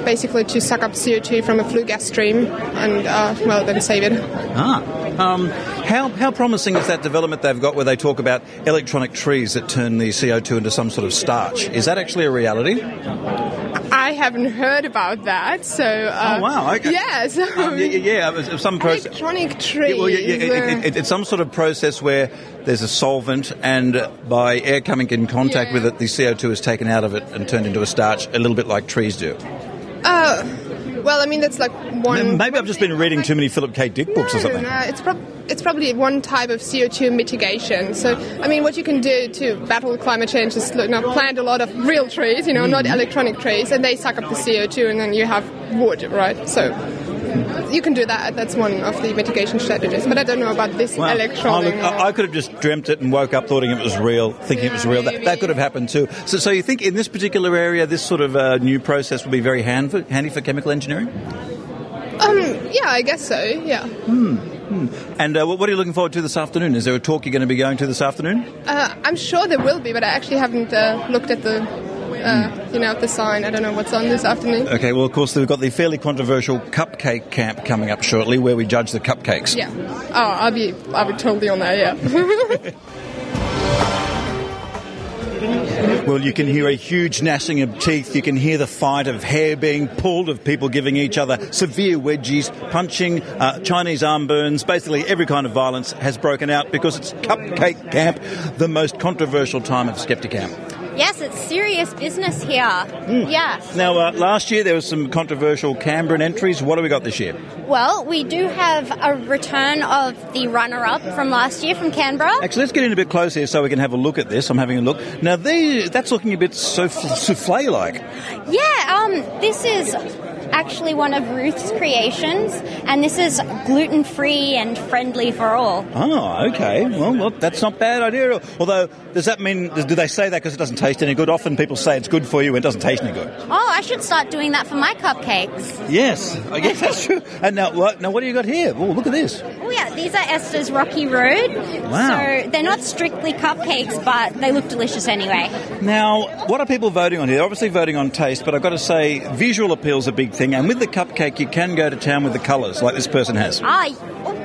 basically to suck up CO2 from a flue gas stream and, then save it. How promising is that development they've got where they talk about electronic trees that turn the CO2 into some sort of starch? Is that actually a reality? I haven't heard about that, so... oh, wow, okay. Yeah, so... some process... Electronic trees... it's some sort of process where there's a solvent, and by air coming in contact with it, the CO2 is taken out of it and turned into a starch, a little bit like trees do. Well, I mean, that's like one... Maybe I've just been reading too many Philip K. Dick books or something. No, it's probably one type of CO2 mitigation. So, I mean, what you can do to battle climate change is plant a lot of real trees, you know, not electronic trees, and they suck up the CO2, and then you have wood, right? So... you can do that. That's one of the mitigation strategies. But I don't know about this electronic. I could have just dreamt it and woke up thinking it was real. That could have happened too. So you think in this particular area, this sort of new process would be very handy for chemical engineering? Yeah, I guess so. Yeah. And what are you looking forward to this afternoon? Is there a talk you're going to be going to this afternoon? I'm sure there will be, but I actually haven't looked at the sign. I don't know what's on this afternoon. Okay, well, of course, we've got the fairly controversial cupcake camp coming up shortly, where we judge the cupcakes. Yeah. Oh, I'll be totally on that, yeah. Well, you can hear a huge gnashing of teeth. You can hear the fight of hair being pulled, of people giving each other severe wedgies, punching, Chinese arm burns. Basically, every kind of violence has broken out because it's Cupcake Camp, the most controversial time of Skepticamp. Yes, it's serious business here. Yes. Now, last year there was some controversial Canberra entries. What have we got this year? Well, we do have a return of the runner-up from last year from Canberra. Actually, let's get in a bit closer here so we can have a look at this. I'm having a look. Now, that's looking a bit souffle-like. Yeah, this is actually one of Ruth's creations, and this is gluten-free and friendly for all. Oh, okay. Well, that's not a bad idea. Although, does that mean, do they say that because it doesn't taste any good? Often people say it's good for you and it doesn't taste any good. Oh, I should start doing that for my cupcakes. Yes, I guess that's true. And now what do you got here? Oh, look at this. Oh, yeah, these are Esther's Rocky Road. Wow. So they're not strictly cupcakes, but they look delicious anyway. Now, what are people voting on here? They're obviously voting on taste, but I've got to say, visual appeal is a big thing. And with the cupcake, you can go to town with the colours, like this person has.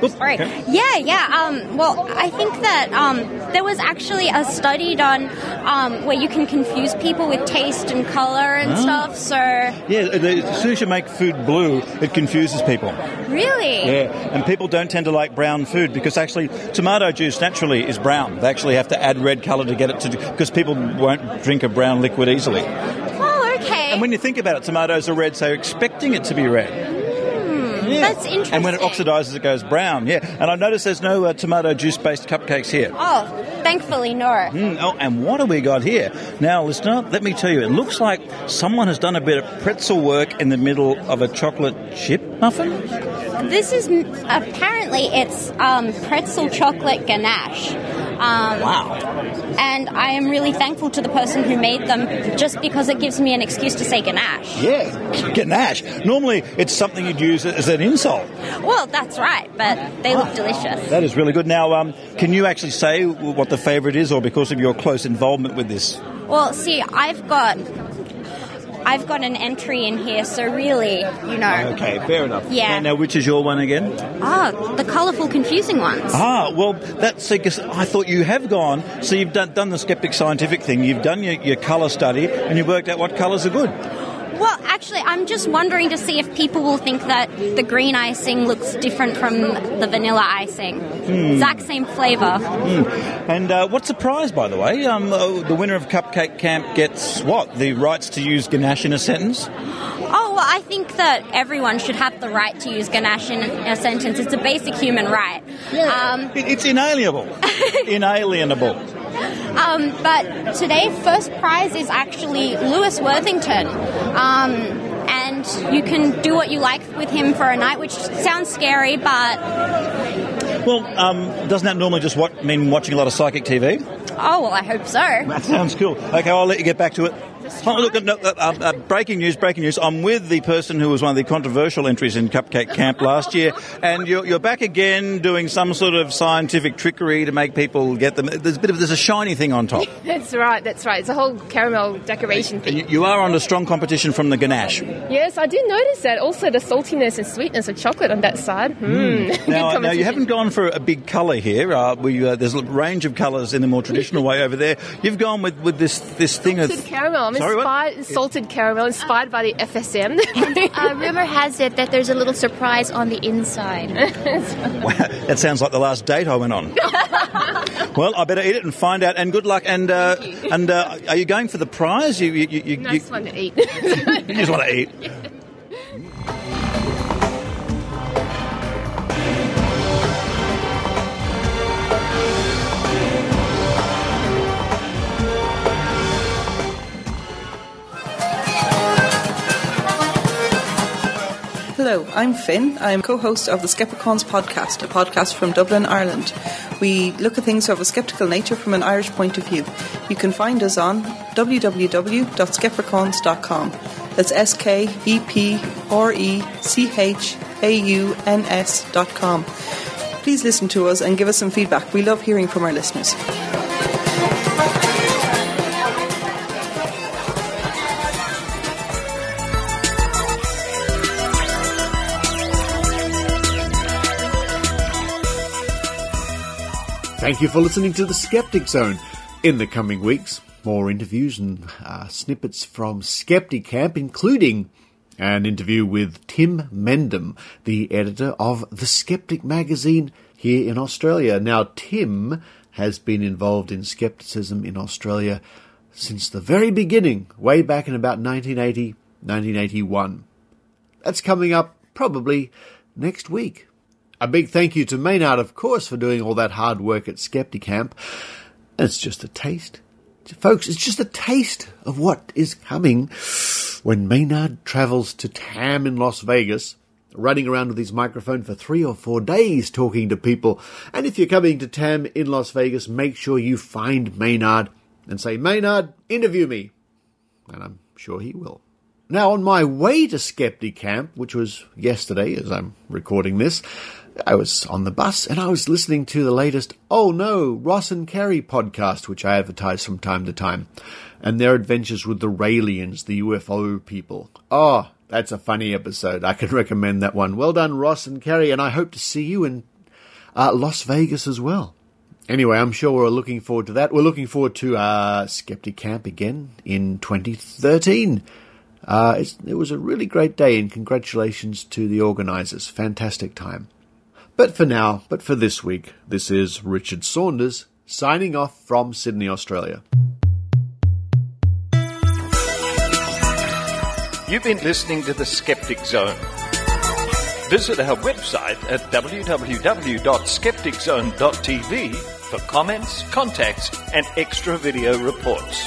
Sorry. Okay. Yeah. Well, I think that there was actually a study done where you can confuse people with taste and colour and stuff. So Yeah, as soon as you make food blue, it confuses people. really, Yeah, and people don't tend to like brown food because actually tomato juice naturally is brown. They actually have to add red colour to get it to, because people won't drink a brown liquid easily. oh, okay. And when you think about it, tomatoes are red, so you're expecting it to be red. That's interesting. And when it oxidises, it goes brown. Yeah, and I noticed there's no tomato juice-based cupcakes here. Oh, thankfully, no. Oh, and what have we got here? Now, listener, let me tell you, it looks like someone has done a bit of pretzel work in the middle of a chocolate chip muffin. This is apparently it's pretzel chocolate ganache. Wow. And I am really thankful to the person who made them, just because it gives me an excuse to say ganache. Yeah, ganache. Normally, it's something you'd use as an insult. Well, that's right, but they look delicious. That is really good. Now, can you actually say what the favourite is, or because of your close involvement with this? Well, see, I've got an entry in here, so really, you know. Okay, fair enough. Yeah. Now, which is your one again? The colourful, confusing ones. Well, that's because I thought you have gone. So you've done the skeptic scientific thing. You've done your colour study, and you've worked out what colours are good. Well, actually, I'm just wondering to see if people will think that the green icing looks different from the vanilla icing. Exact same flavour. And what's the prize, by the way? The winner of Skepticamp gets what? The rights to use ganache in a sentence? Oh, well, I think that everyone should have the right to use ganache in a sentence. It's a basic human right. Yeah, it's inalienable. Inalienable. But today, first prize is actually Lewis Worthington. And you can do what you like with him for a night, which sounds scary, but... Well, doesn't that normally just mean watching a lot of psychic TV? Oh, well, I hope so. That sounds cool. Okay, I'll let you get back to it. Oh, look, breaking news. I'm with the person who was one of the controversial entries in Skepticamp last year, and you're back again doing some sort of scientific trickery to make people get them. There's a shiny thing on top. That's right. It's a whole caramel decoration thing. You are under strong competition from the ganache. Yes, I did notice that. Also, the saltiness and sweetness of chocolate on that side. Now, you haven't gone for a big colour here. There's a range of colours in the more traditional way over there. You've gone with this thing of... Salted caramel. Salted caramel, inspired by the FSM. Rumor has it that there's a little surprise on the inside. Wow, that sounds like the last date I went on. Well, I better eat it and find out. And good luck. And are you going for the prize? I just want to eat. You just want to eat. Hello, I'm Finn. I'm co-host of the Skepticons podcast, a podcast from Dublin, Ireland. We look at things of a sceptical nature from an Irish point of view. You can find us on www.skepticons.com. That's SKEPRECHAUNS.com. Please listen to us and give us some feedback. We love hearing from our listeners. Thank you for listening to the Skeptic Zone. In the coming weeks, more interviews and snippets from Skepticamp, including an interview with Tim Mendham, the editor of The Skeptic magazine here in Australia. Now, Tim has been involved in skepticism in Australia since the very beginning, way back in about 1980, 1981. That's coming up probably next week. A big thank you to Maynard, of course, for doing all that hard work at Skepticamp. And it's just a taste. Folks, it's just a taste of what is coming when Maynard travels to TAM in Las Vegas, running around with his microphone for 3 or 4 days talking to people. And if you're coming to TAM in Las Vegas, make sure you find Maynard and say, Maynard, interview me. And I'm sure he will. Now, on my way to Skepticamp, which was yesterday as I'm recording this, I was on the bus and I was listening to the latest Oh No, Ross and Carey podcast, which I advertise from time to time, and their adventures with the Raelians, the UFO people. Oh, that's a funny episode. I can recommend that one. Well done, Ross and Carey, and I hope to see you and Las Vegas as well. Anyway, I'm sure we're looking forward to that. We're looking forward to Skepticamp again in 2013. It was a really great day, and congratulations to the organisers. Fantastic time. But for this week, this is Richard Saunders signing off from Sydney, Australia. You've been listening to the Skeptic Zone. Visit our website at www.skepticzone.tv for comments, contacts, and extra video reports.